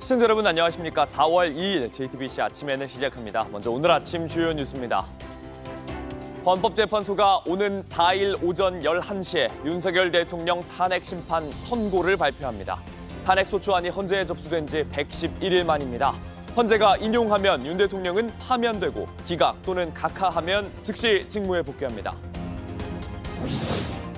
시청자 여러분 안녕하십니까. 4월 2일 JTBC 아침에는 시작합니다. 먼저 오늘 아침 주요 뉴스입니다. 헌법재판소가 오는 4일 오전 11시에 윤석열 대통령 탄핵 심판 선고를 발표합니다. 탄핵소추안이 헌재에 접수된 지 111일 만입니다. 헌재가 인용하면 윤 대통령은 파면되고 기각 또는 각하하면 즉시 직무에 복귀합니다.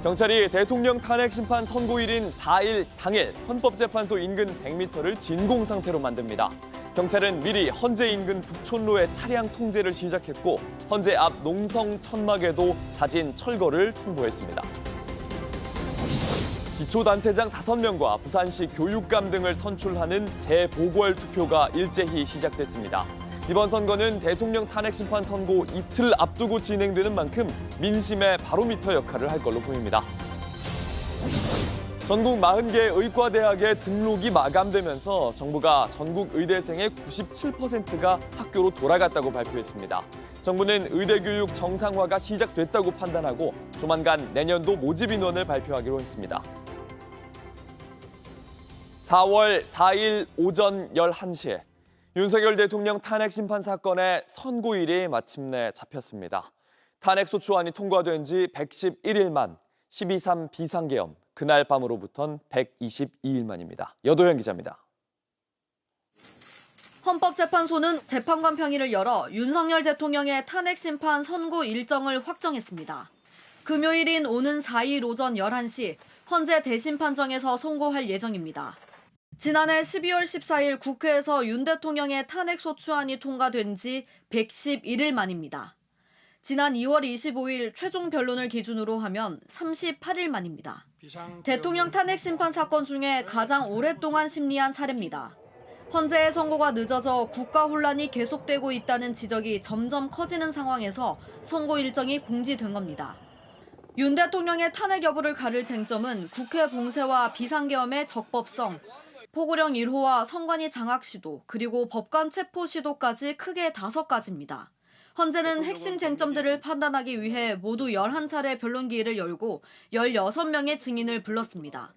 경찰이 대통령 탄핵 심판 선고일인 4일 당일 헌법재판소 인근 100m를 진공 상태로 만듭니다. 경찰은 미리 헌재 인근 북촌로의 차량 통제를 시작했고 헌재 앞 농성 천막에도 자진 철거를 통보했습니다. 기초단체장 5명과 부산시 교육감 등을 선출하는 재보궐 투표가 일제히 시작됐습니다. 이번 선거는 대통령 탄핵 심판 선고 이틀 앞두고 진행되는 만큼 민심의 바로미터 역할을 할 걸로 보입니다. 전국 40개 의과대학의 등록이 마감되면서 정부가 전국 의대생의 97%가 학교로 돌아갔다고 발표했습니다. 정부는 의대 교육 정상화가 시작됐다고 판단하고 조만간 내년도 모집 인원을 발표하기로 했습니다. 4월 4일 오전 11시에 윤석열 대통령 탄핵 심판 사건의 선고일이 마침내 잡혔습니다. 탄핵소추안이 통과된 지 111일 만, 12.3 비상계엄, 그날 밤으로부턴 122일 만입니다. 여도현 기자입니다. 헌법재판소는 재판관 평의를 열어 윤석열 대통령의 탄핵 심판 선고 일정을 확정했습니다. 금요일인 오는 4일 오전 11시 헌재 대심판정에서 선고할 예정입니다. 지난해 12월 14일 국회에서 윤 대통령의 탄핵소추안이 통과된 지 111일 만입니다. 지난 2월 25일 최종 변론을 기준으로 하면 38일 만입니다. 대통령 탄핵 심판 사건 중에 가장 오랫동안 심리한 사례입니다. 헌재의 선고가 늦어져 국가 혼란이 계속되고 있다는 지적이 점점 커지는 상황에서 선고 일정이 공지된 겁니다. 윤 대통령의 탄핵 여부를 가를 쟁점은 국회 봉쇄와 비상계엄의 적법성, 포고령 1호와 선관위 장악 시도, 그리고 법관 체포 시도까지 크게 5가지입니다. 헌재는 핵심 쟁점들을 판단하기 위해 모두 11차례 변론 기일을 열고 16명의 증인을 불렀습니다.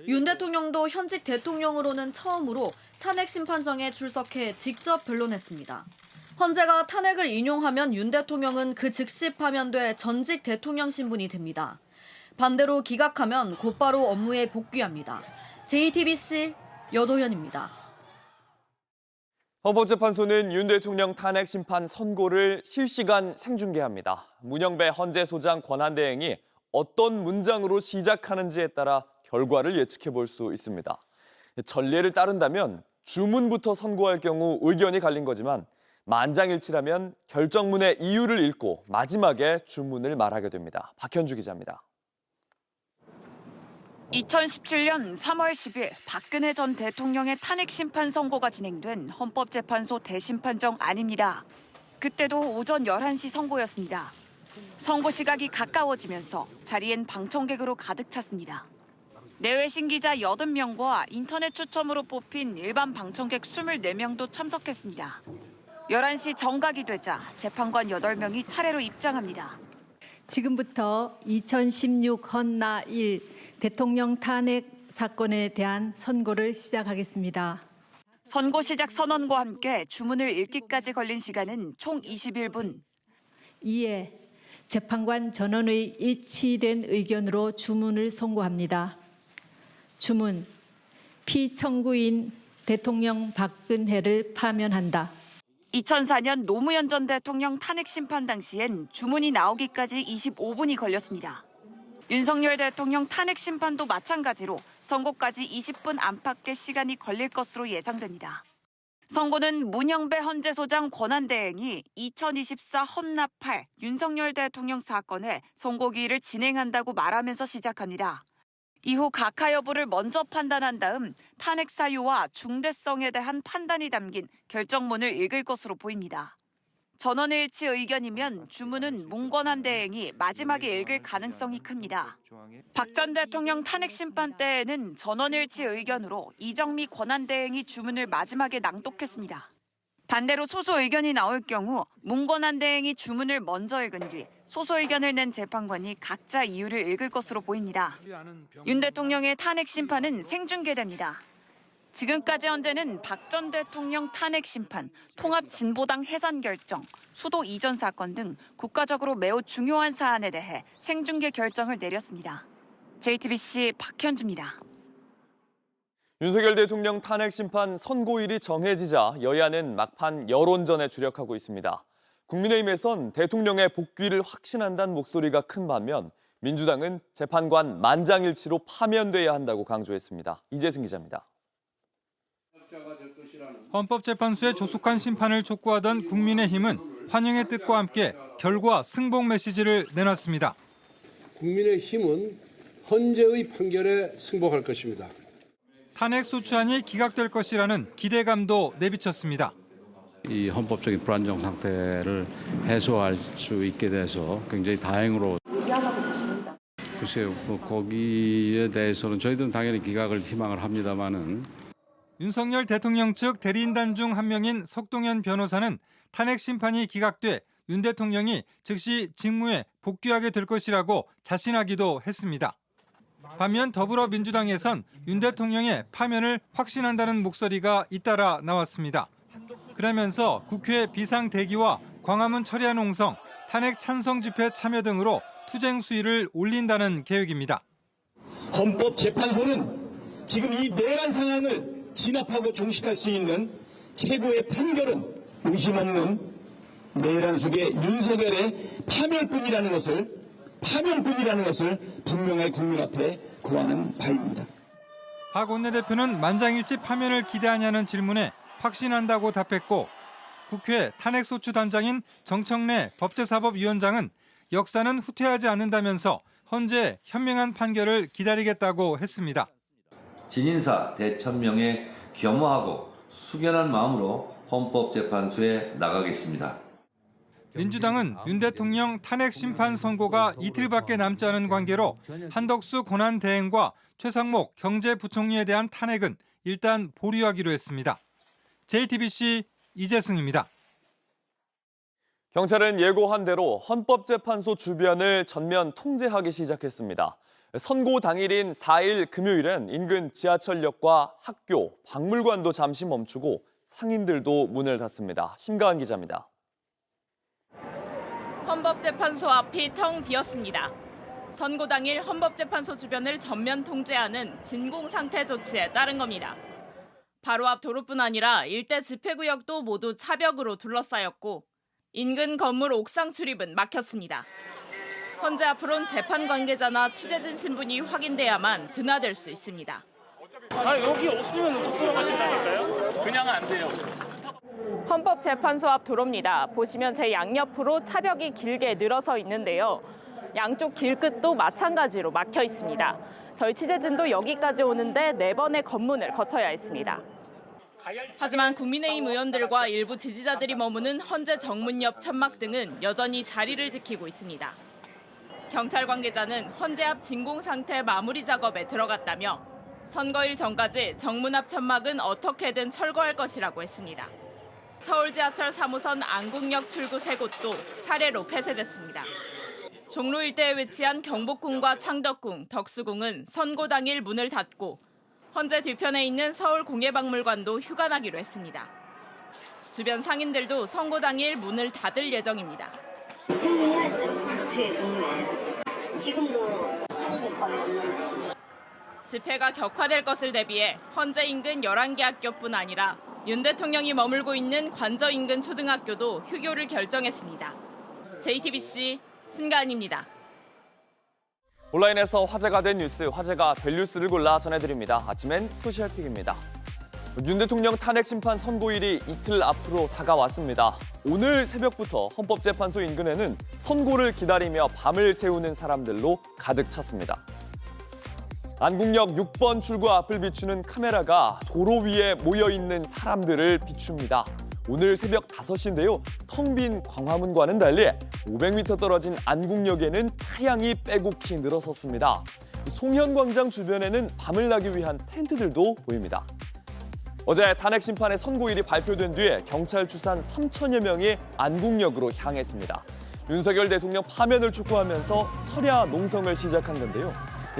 윤 대통령도 현직 대통령으로는 처음으로 탄핵 심판정에 출석해 직접 변론했습니다. 헌재가 탄핵을 인용하면 윤 대통령은 그 즉시 파면돼 전직 대통령 신분이 됩니다. 반대로 기각하면 곧바로 업무에 복귀합니다. JTBC 여도현입니다. 헌법재판소는 윤 대통령 탄핵 심판 선고를 실시간 생중계합니다. 문영배 헌재소장 권한대행이 어떤 문장으로 시작하는지에 따라 결과를 예측해 볼 수 있습니다. 전례를 따른다면 주문부터 선고할 경우 의견이 갈린 거지만 만장일치라면 결정문의 이유를 읽고 마지막에 주문을 말하게 됩니다. 박현주 기자입니다. 2017년 3월 10일 박근혜 전 대통령의 탄핵 심판 선고가 진행된 헌법재판소 대심판정 안입니다. 그때도 오전 11시 선고였습니다. 선고 시각이 가까워지면서 자리엔 방청객으로 가득 찼습니다. 내외신 기자 80명과 인터넷 추첨으로 뽑힌 일반 방청객 24명도 참석했습니다. 11시 정각이 되자 재판관 8명이 차례로 입장합니다. 지금부터 2016 헌나 1 대통령 탄핵 사건에 대한 선고를 시작하겠습니다. 선고 시작 선언과 함께 주문을 읽기까지 걸린 시간은 총 21분. 이에 재판관 전원의 일치된 의견으로 주문을 선고합니다. 주문, 피청구인 대통령 박근혜를 파면한다. 2004년 노무현 전 대통령 탄핵 심판 당시엔 주문이 나오기까지 25분이 걸렸습니다. 윤석열 대통령 탄핵 심판도 마찬가지로 선고까지 20분 안팎의 시간이 걸릴 것으로 예상됩니다. 선고는 문영배 헌재소장 권한대행이 2024 헌납 8 윤석열 대통령 사건의 선고기일을 진행한다고 말하면서 시작합니다. 이후 각하 여부를 먼저 판단한 다음 탄핵 사유와 중대성에 대한 판단이 담긴 결정문을 읽을 것으로 보입니다. 전원일치 의견이면 주문은 문권한 대행이 마지막에 읽을 가능성이 큽니다. 박 전 대통령 탄핵 심판 때에는 전원일치 의견으로 이정미 권한대행이 주문을 마지막에 낭독했습니다. 반대로 소소 의견이 나올 경우 문권한 대행이 주문을 먼저 읽은 뒤 소소 의견을 낸 재판관이 각자 이유를 읽을 것으로 보입니다. 윤 대통령의 탄핵 심판은 생중계됩니다. 지금까지 헌재는 박 전 대통령 탄핵 심판, 통합진보당 해산 결정, 수도 이전 사건 등 국가적으로 매우 중요한 사안에 대해 생중계 결정을 내렸습니다. JTBC 박현주입니다. 윤석열 대통령 탄핵 심판 선고일이 정해지자 여야는 막판 여론전에 주력하고 있습니다. 국민의힘에선 대통령의 복귀를 확신한다는 목소리가 큰 반면 민주당은 재판관 만장일치로 파면돼야 한다고 강조했습니다. 이재승 기자입니다. 헌법재판소의 조속한 심판을 촉구하던 국민의힘은 환영의 뜻과 함께 결과 승복 메시지를 내놨습니다. 국민의힘은 헌재의 판결에 승복할 것입니다. 탄핵 소추안이 기각될 것이라는 기대감도 내비쳤습니다. 이 헌법적인 불안정 상태를 해소할 수 있게 돼서 굉장히 다행으로. 글쎄요, 거기에 대해서는 저희들은 당연히 기각을 희망을 합니다만은. 윤석열 대통령 측 대리인단 중 한 명인 석동현 변호사는 탄핵 심판이 기각돼 윤 대통령이 즉시 직무에 복귀하게 될 것이라고 자신하기도 했습니다. 반면 더불어민주당에선 윤 대통령의 파면을 확신한다는 목소리가 잇따라 나왔습니다. 그러면서 국회 비상대기와 광화문 철야 농성, 탄핵 찬성 집회 참여 등으로 투쟁 수위를 올린다는 계획입니다. 헌법재판소는 지금 이 내란 상황을 진압하고 종식할 수 있는 최고의 판결은 의심 없는 내란 속의 윤석열의 파면뿐이라는 것을 분명히 국민 앞에 고하는 바입니다. 박 원내대표는 만장일치 파면을 기대하냐는 질문에 확신한다고 답했고 국회 탄핵소추단장인 정청래 법제사법위원장은 역사는 후퇴하지 않는다면서 헌재 현명한 판결을 기다리겠다고 했습니다. 진인사 대천명에 겸허하고 숙연한 마음으로 헌법재판소에 나가겠습니다. 민주당은 윤 대통령 탄핵 심판 선고가 이틀밖에 남지 않은 관계로 한덕수 권한대행과 최상목 경제부총리에 대한 탄핵은 일단 보류하기로 했습니다. JTBC 이재승입니다. 경찰은 예고한 대로 헌법재판소 주변을 전면 통제하기 시작했습니다. 선고 당일인 4일 금요일엔 인근 지하철역과 학교, 박물관도 잠시 멈추고 상인들도 문을 닫습니다. 심가한 기자입니다. 헌법재판소 앞이 텅 비었습니다. 선고 당일 헌법재판소 주변을 전면 통제하는 진공상태 조치에 따른 겁니다. 바로 앞 도로뿐 아니라 일대 집회구역도 모두 차벽으로 둘러싸였고 인근 건물 옥상 출입은 막혔습니다. 헌재 앞으론 재판 관계자나 취재진 신분이 확인돼야만 드나들 수 있습니다. 여기 없으면 못 들어가신다니까요? 그냥은 안 돼요. 헌법재판소 앞 도로입니다. 보시면 제 양옆으로 차벽이 길게 늘어서 있는데요. 양쪽 길끝도 마찬가지로 막혀 있습니다. 저희 취재진도 여기까지 오는데 4번의 검문을 거쳐야 했습니다. 하지만 국민의힘 의원들과 일부 지지자들이 머무는 헌재 정문 옆 천막 등은 여전히 자리를 지키고 있습니다. 경찰 관계자는 헌재 앞 진공 상태 마무리 작업에 들어갔다며 선거일 전까지 정문 앞 천막은 어떻게든 철거할 것이라고 했습니다. 서울 지하철 3호선 안국역 출구 3곳도 차례로 폐쇄됐습니다. 종로 일대에 위치한 경복궁과 창덕궁, 덕수궁은 선고 당일 문을 닫고 헌재 뒤편에 있는 서울공예박물관도 휴관하기로 했습니다. 주변 상인들도 선고 당일 문을 닫을 예정입니다. 지금도 손님이 가면 집회가 격화될 것을 대비해 헌재 인근 11개 학교뿐 아니라 윤 대통령이 머물고 있는 관저 인근 초등학교도 휴교를 결정했습니다. JTBC 신가은입니다. 온라인에서 화제가 된 뉴스, 화제가 될 뉴스를 골라 전해드립니다. 아침엔 소셜픽입니다. 윤 대통령 탄핵 심판 선고일이 이틀 앞으로 다가왔습니다. 오늘 새벽부터 헌법재판소 인근에는 선고를 기다리며 밤을 새우는 사람들로 가득 찼습니다. 안국역 6번 출구 앞을 비추는 카메라가 도로 위에 모여있는 사람들을 비춥니다. 오늘 새벽 5시인데요. 텅 빈 광화문과는 달리 500m 떨어진 안국역에는 차량이 빼곡히 늘어섰습니다. 송현광장 주변에는 밤을 나기 위한 텐트들도 보입니다. 어제 탄핵 심판의 선고일이 발표된 뒤에 경찰 추산 3천여 명이 안국역으로 향했습니다. 윤석열 대통령 파면을 촉구하면서 철야 농성을 시작한 건데요.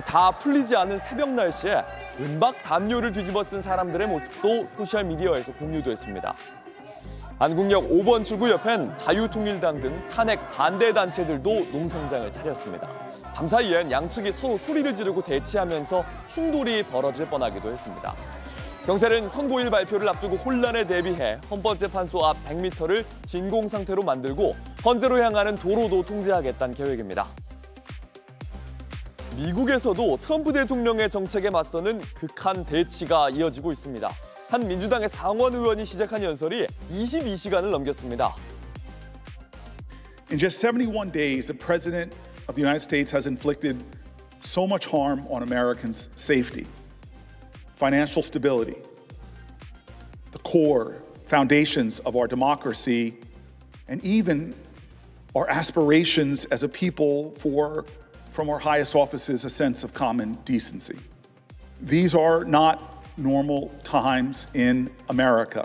다 풀리지 않은 새벽 날씨에 은박 담요를 뒤집어 쓴 사람들의 모습도 소셜미디어에서 공유됐습니다. 안국역 5번 출구 옆엔 자유통일당 등 탄핵 반대 단체들도 농성장을 차렸습니다. 밤사이엔 양측이 서로 소리를 지르고 대치하면서 충돌이 벌어질 뻔하기도 했습니다. 경찰은 선고일 발표를 앞두고 혼란에 대비해 헌법재판소 앞 100m를 진공 상태로 만들고 헌재로 향하는 도로도 통제하겠다는 계획입니다. 미국에서도 트럼프 대통령의 정책에 맞서는 극한 대치가 이어지고 있습니다. 한 민주당의 상원 의원이 시작한 연설이 22시간을 넘겼습니다. In just 71 days, the President of the United States has inflicted so much harm on Americans' safety, financial stability, the core foundations of our democracy, and even our aspirations as a people from our highest offices, a sense of common decency. These are not normal times in America.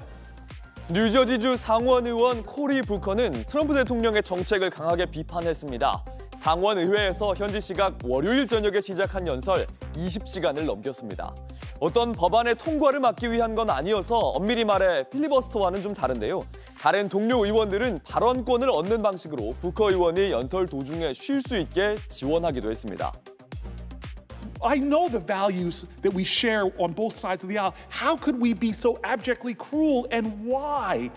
뉴저지주 상원 의원 코리 부커는 트럼프 대통령의 정책을 강하게 비판했습니다. 상원 의회에서 현지 시각 월요일 저녁에 시작한 연설 20시간을 넘겼습니다. 어떤 법안의 통과를 막기 위한 건 아니어서 엄밀히 말해 필리버스터와는 좀 다른데요. 다른 동료 의원들은 발언권을 얻는 방식으로 부커 의원이 연설 도중에 쉴 수 있게 지원하기도 했습니다. I know the values that we share on both sides of the aisle. How could we be so abjectly cruel, and why?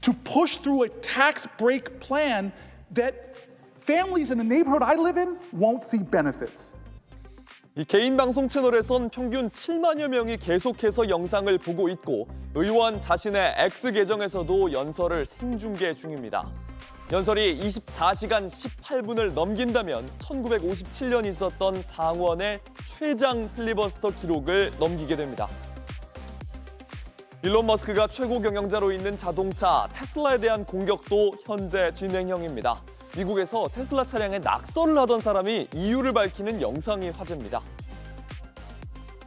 To push through a tax break plan that families in the neighborhood I live in won't see benefits. 이 개인 방송 채널에선 평균 7만여 명이 계속해서 영상을 보고 있고 의원 자신의 X 계정에서도 연설을 생중계 중입니다. 연설이 24시간 18분을 넘긴다면 1957년 있었던 상원의 최장 필리버스터 기록을 넘기게 됩니다. 일론 머스크가 최고 경영자로 있는 자동차 테슬라에 대한 공격도 현재 진행형입니다. 미국에서 테슬라 차량에 낙서를 하던 사람이 이유를 밝히는 영상이 화제입니다.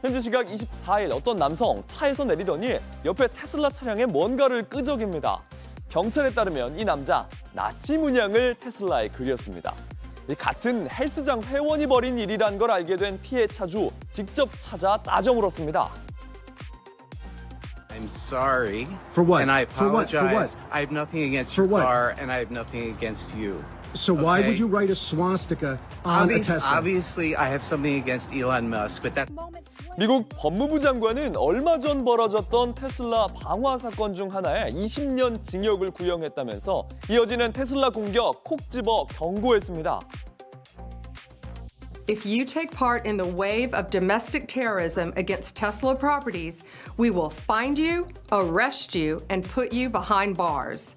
현지 시각 24일 어떤 남성 차에서 내리더니 옆에 테슬라 차량에 뭔가를 끄적입니다. 경찰에 따르면 이 남자 나치 문양을 테슬라에 그렸습니다. 같은 헬스장 회원이 벌인 일이란 걸 알게 된 피해 차주 직접 찾아 따져 물었습니다. I'm sorry. For what? And I For what? For apologize. what? I have nothing against For your what? car, and I have nothing against you. So why Okay. would you write a swastika on a Tesla? Obviously, I have something against Elon Musk, but that's 미국 법무부 장관은 얼마 전 벌어졌던 테슬라 방화 사건 중 하나에 20년 징역을 구형했다면서 이어지는 테슬라 공격 콕 집어 경고했습니다. If you take part in the wave of domestic terrorism against Tesla properties, we will find you, arrest you, and put you behind bars.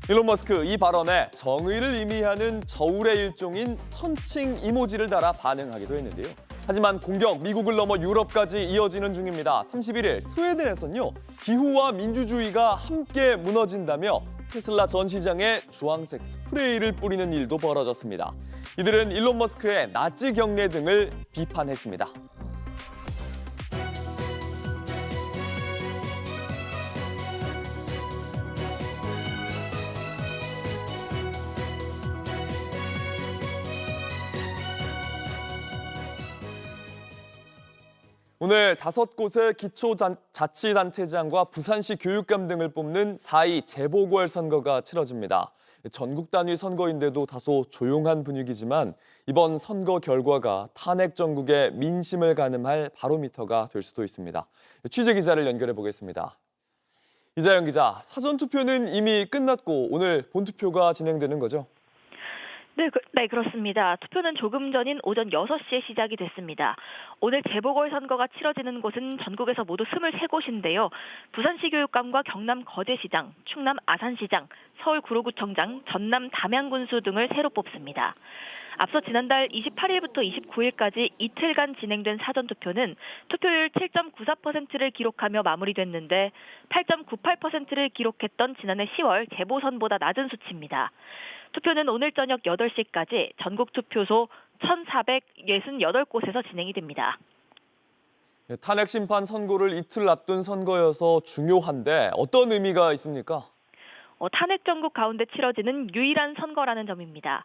일론 머스크 이 발언에 정의를 의미하는 저울의 일종인 천칭 이모지를 달아 반응하기도 했는데요. 하지만 공격 미국을 넘어 유럽까지 이어지는 중입니다. 31일 스웨덴에서는요. 기후와 민주주의가 함께 무너진다며 테슬라 전 시장에 주황색 스프레이를 뿌리는 일도 벌어졌습니다. 이들은 일론 머스크의 나치 경례 등을 비판했습니다. 오늘 5곳의 기초자치단체장과 부산시 교육감 등을 뽑는 4.2 재보궐선거가 치러집니다. 전국 단위 선거인데도 다소 조용한 분위기지만 이번 선거 결과가 탄핵 정국의 민심을 가늠할 바로미터가 될 수도 있습니다. 취재기자를 연결해 보겠습니다. 이자연 기자, 사전투표는 이미 끝났고 오늘 본투표가 진행되는 거죠? 네, 그렇습니다. 투표는 조금 전인 오전 6시에 시작이 됐습니다. 오늘 재보궐선거가 치러지는 곳은 전국에서 모두 23곳인데요. 부산시 교육감과 경남 거제시장, 충남 아산시장, 서울 구로구청장, 전남 담양군수 등을 새로 뽑습니다. 앞서 지난달 28일부터 29일까지 이틀간 진행된 사전투표는 투표율 7.94%를 기록하며 마무리됐는데 8.98%를 기록했던 지난해 10월 재보선보다 낮은 수치입니다. 투표는 오늘 저녁 8시까지 전국 투표소 1,468곳에서 진행이 됩니다. 탄핵 심판 선고를 이틀 앞둔 선거여서 중요한데 어떤 의미가 있습니까? 탄핵 정국 가운데 치러지는 유일한 선거라는 점입니다.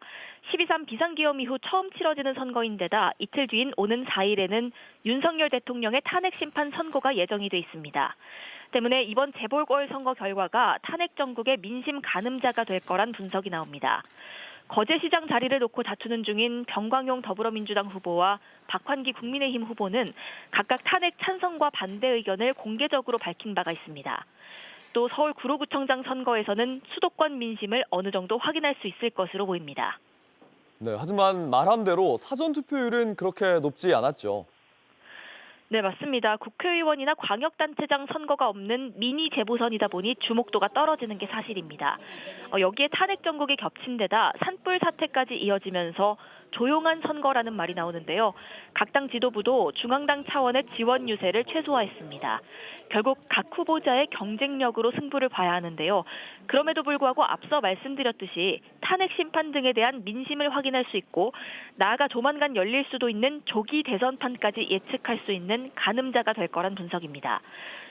12.3 비상기염 이후 처음 치러지는 선거인데다 이틀 뒤인 오는 4일에는 윤석열 대통령의 탄핵 심판 선고가 예정이 돼 있습니다. 때문에 이번 재보궐선거 결과가 탄핵 정국의 민심 가늠자가 될 거란 분석이 나옵니다. 거제시장 자리를 놓고 다투는 중인 병광용 더불어민주당 후보와 박환기 국민의힘 후보는 각각 탄핵 찬성과 반대 의견을 공개적으로 밝힌 바가 있습니다. 또 서울 구로구청장 선거에서는 수도권 민심을 어느 정도 확인할 수 있을 것으로 보입니다. 네, 하지만 말한 대로 사전 투표율은 그렇게 높지 않았죠. 네, 맞습니다. 국회의원이나 광역단체장 선거가 없는 미니 재보선이다 보니 주목도가 떨어지는 게 사실입니다. 여기에 탄핵 정국이 겹친 데다 산불 사태까지 이어지면서 조용한 선거라는 말이 나오는데요. 각 당 지도부도 중앙당 차원의 지원 유세를 최소화했습니다. 결국 각 후보자의 경쟁력으로 승부를 봐야 하는데요. 그럼에도 불구하고 앞서 말씀드렸듯이 탄핵 심판 등에 대한 민심을 확인할 수 있고 나아가 조만간 열릴 수도 있는 조기 대선판까지 예측할 수 있는 가늠자가 될 거란 분석입니다.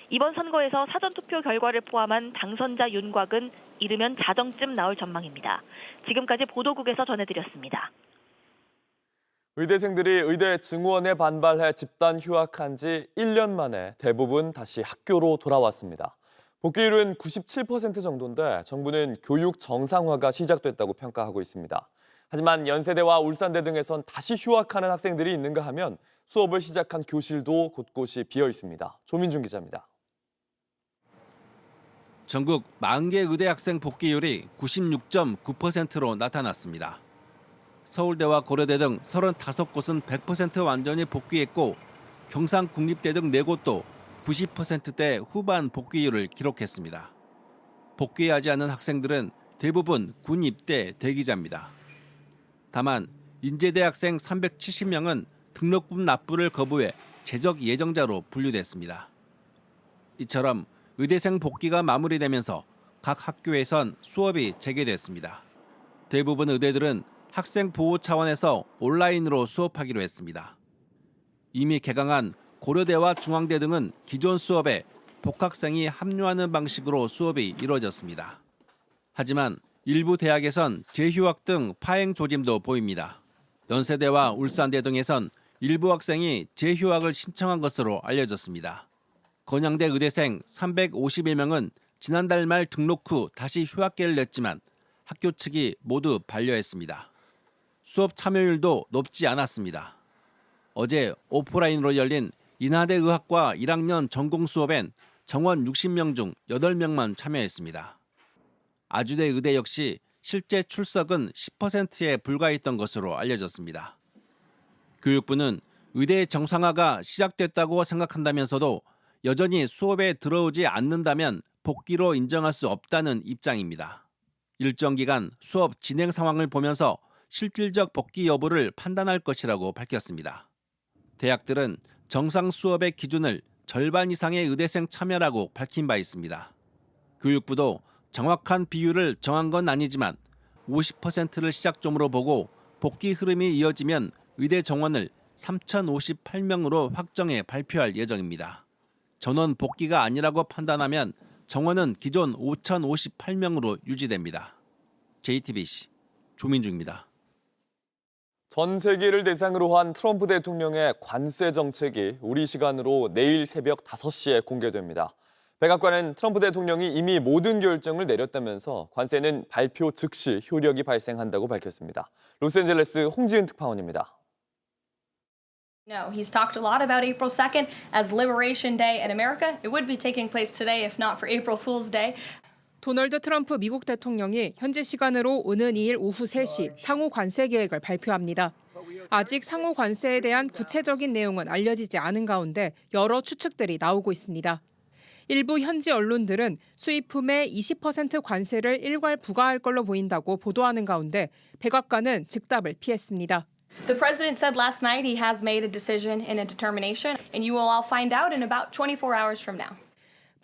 이번 선거에서 사전투표 결과를 포함한 당선자 윤곽은 이르면 자정쯤 나올 전망입니다. 지금까지 보도국에서 전해드렸습니다. 의대생들이 의대 증원에 반발해 집단 휴학한 지 1년 만에 대부분 다시 학교로 돌아왔습니다. 복귀율은 97% 정도인데 정부는 교육 정상화가 시작됐다고 평가하고 있습니다. 하지만 연세대와 울산대 등에선 다시 휴학하는 학생들이 있는가 하면 수업을 시작한 교실도 곳곳이 비어 있습니다. 조민준 기자입니다. 전국 40개 의대 학생 복귀율이 96.9%로 나타났습니다. 서울대와 고려대 등 35곳은 100% 완전히 복귀했고 경상국립대 등 4곳도 90%대 후반 복귀율을 기록했습니다. 복귀하지 않은 학생들은 대부분 군 입대 대기자입니다. 다만 인제대 학생 370명은 등록금 납부를 거부해 재적 예정자로 분류됐습니다. 이처럼 의대생 복귀가 마무리되면서 각 학교에선 수업이 재개됐습니다. 대부분 의대들은 학생 보호 차원에서 온라인으로 수업하기로 했습니다. 이미 개강한 고려대와 중앙대 등은 기존 수업에 복학생이 합류하는 방식으로 수업이 이루어졌습니다. 하지만 일부 대학에선 재휴학 등 파행 조짐도 보입니다. 연세대와 울산대 등에선 일부 학생이 재휴학을 신청한 것으로 알려졌습니다. 건양대 의대생 351명은 지난달 말 등록 후 다시 휴학계를 냈지만 학교 측이 모두 반려했습니다. 수업 참여율도 높지 않았습니다. 어제 오프라인으로 열린 인하대 의학과 1학년 전공 수업엔 정원 60명 중 8명만 참여했습니다. 아주대 의대 역시 실제 출석은 10%에 불과했던 것으로 알려졌습니다. 교육부는 의대 정상화가 시작됐다고 생각한다면서도 여전히 수업에 들어오지 않는다면 복귀로 인정할 수 없다는 입장입니다. 일정 기간 수업 진행 상황을 보면서 실질적 복귀 여부를 판단할 것이라고 밝혔습니다. 대학들은 정상 수업의 기준을 절반 이상의 의대생 참여라고 밝힌 바 있습니다. 교육부도 정확한 비율을 정한 건 아니지만 50%를 시작점으로 보고 복귀 흐름이 이어지면 의대 정원을 3,058명으로 확정해 발표할 예정입니다. 전원 복귀가 아니라고 판단하면 정원은 기존 5,058명으로 유지됩니다. JTBC 조민주입니다. 전 세계를 대상으로 한 트럼프 대통령의 관세 정책이 우리 시간으로 내일 새벽 5시에 공개됩니다. 백악관은 트럼프 대통령이 이미 모든 결정을 내렸다면서 관세는 발표 즉시 효력이 발생한다고 밝혔습니다. 로스앤젤레스 홍지은 특파원입니다. No, he's talked a lot about April 2nd as Liberation Day in America. It would be taking place today if not for April Fool's Day. 도널드 트럼프 미국 대통령이 현지 시간으로 오는 2일 오후 3시 상호 관세 계획을 발표합니다. 아직 상호 관세에 대한 구체적인 내용은 알려지지 않은 가운데 여러 추측들이 나오고 있습니다. 일부 현지 언론들은 수입품에 20% 관세를 일괄 부과할 걸로 보인다고 보도하는 가운데 백악관은 즉답을 피했습니다. The president said last night he has made a decision and a determination, and you will all find out in about 24 hours from now.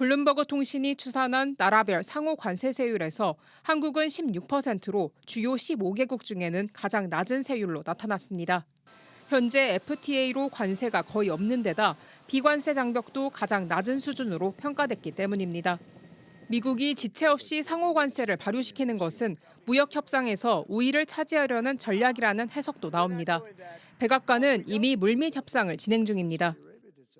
블룸버그 통신이 추산한 나라별 상호 관세 세율에서 한국은 16%로 주요 15개국 중에는 가장 낮은 세율로 나타났습니다. 현재 FTA로 관세가 거의 없는 데다 비관세 장벽도 가장 낮은 수준으로 평가됐기 때문입니다. 미국이 지체 없이 상호 관세를 발효시키는 것은 무역 협상에서 우위를 차지하려는 전략이라는 해석도 나옵니다. 백악관은 이미 물밑 협상을 진행 중입니다.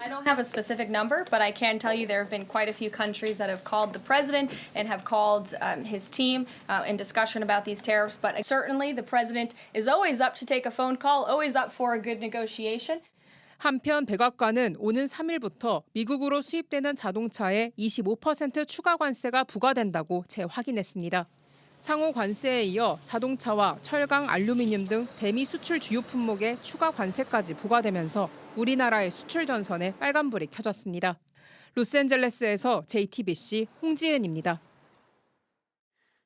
I don't have a specific number, but I can tell you there have been quite a few countries that have called the president and have called his team in discussion about these tariffs. But certainly the president is always up to take a phone call, always up for a good negotiation. 한편 백악관은 오는 3일부터 미국으로 수입되는 자동차에 25% 추가 관세가 부과된다고 재확인했습니다. 상호 관세에 이어 자동차와 철강, 알루미늄 등 대미 수출 주요 품목에 추가 관세까지 부과되면서 우리나라의 수출 전선에 빨간불이 켜졌습니다. 로스앤젤레스에서 JTBC 홍지은입니다.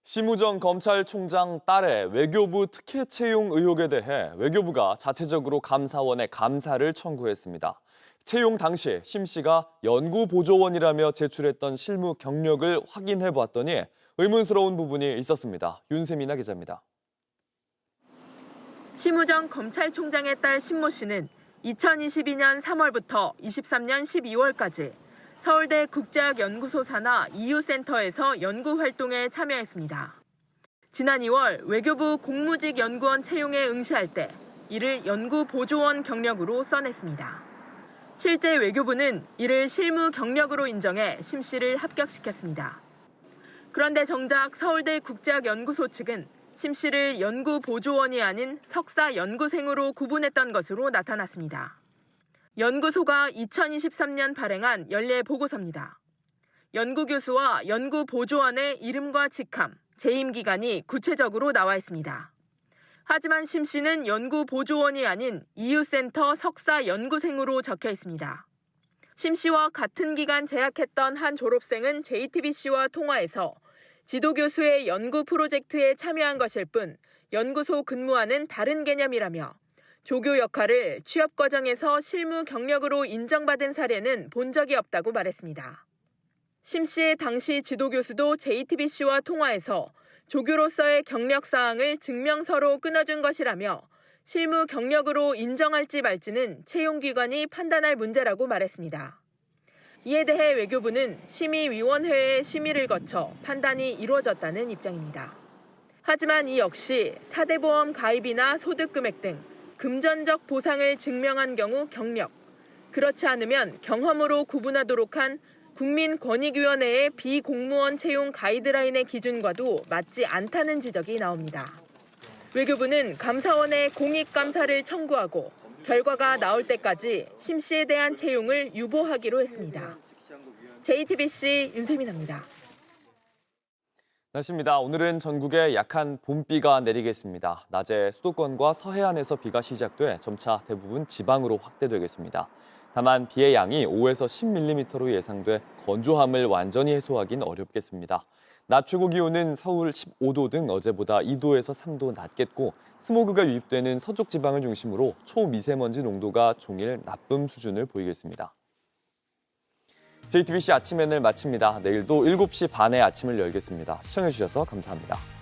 심우정 검찰총장 딸의 외교부 특혜 채용 의혹에 대해 외교부가 자체적으로 감사원에 감사를 청구했습니다. 채용 당시 심 씨가 연구보조원이라며 제출했던 실무 경력을 확인해 보았더니 의문스러운 부분이 있었습니다. 윤세민아 기자입니다. 심우정 검찰총장의 딸 신모 씨는 2022년 3월부터 23년 12월까지 서울대 국제학연구소 산하 EU센터에서 연구활동에 참여했습니다. 지난 2월 외교부 공무직 연구원 채용에 응시할 때 이를 연구보조원 경력으로 써냈습니다. 실제 외교부는 이를 실무 경력으로 인정해 심 씨를 합격시켰습니다. 그런데 정작 서울대 국제학연구소 측은 심 씨를 연구보조원이 아닌 석사 연구생으로 구분했던 것으로 나타났습니다. 연구소가 2023년 발행한 연례 보고서입니다. 연구교수와 연구보조원의 이름과 직함, 재임 기간이 구체적으로 나와 있습니다. 하지만 심 씨는 연구보조원이 아닌 EU센터 석사 연구생으로 적혀 있습니다. 심 씨와 같은 기간 재학했던 한 졸업생은 JTBC와 통화에서 지도교수의 연구 프로젝트에 참여한 것일 뿐 연구소 근무와는 다른 개념이라며 조교 역할을 취업 과정에서 실무 경력으로 인정받은 사례는 본 적이 없다고 말했습니다. 심 씨의 당시 지도교수도 JTBC와 통화에서 조교로서의 경력 사항을 증명서로 끊어준 것이라며 실무 경력으로 인정할지 말지는 채용기관이 판단할 문제라고 말했습니다. 이에 대해 외교부는 심의위원회의 심의를 거쳐 판단이 이루어졌다는 입장입니다. 하지만 이 역시 사대보험 가입이나 소득금액 등 금전적 보상을 증명한 경우 경력, 그렇지 않으면 경험으로 구분하도록 한 국민권익위원회의 비공무원 채용 가이드라인의 기준과도 맞지 않다는 지적이 나옵니다. 외교부는 감사원에 공익감사를 청구하고 결과가 나올 때까지 심 씨에 대한 채용을 유보하기로 했습니다. JTBC 윤세민입니다. 날씨입니다. 오늘은 전국에 약한 봄비가 내리겠습니다. 낮에 수도권과 서해안에서 비가 시작돼 점차 대부분 지방으로 확대되겠습니다. 다만 비의 양이 5에서 10mm로 예상돼 건조함을 완전히 해소하긴 어렵겠습니다. 낮 최고 기온은 서울 15도 등 어제보다 2도에서 3도 낮겠고 스모그가 유입되는 서쪽 지방을 중심으로 초미세먼지 농도가 종일 나쁨 수준을 보이겠습니다. JTBC 아침 N을 마칩니다. 내일도 7시 반에 아침을 열겠습니다. 시청해주셔서 감사합니다.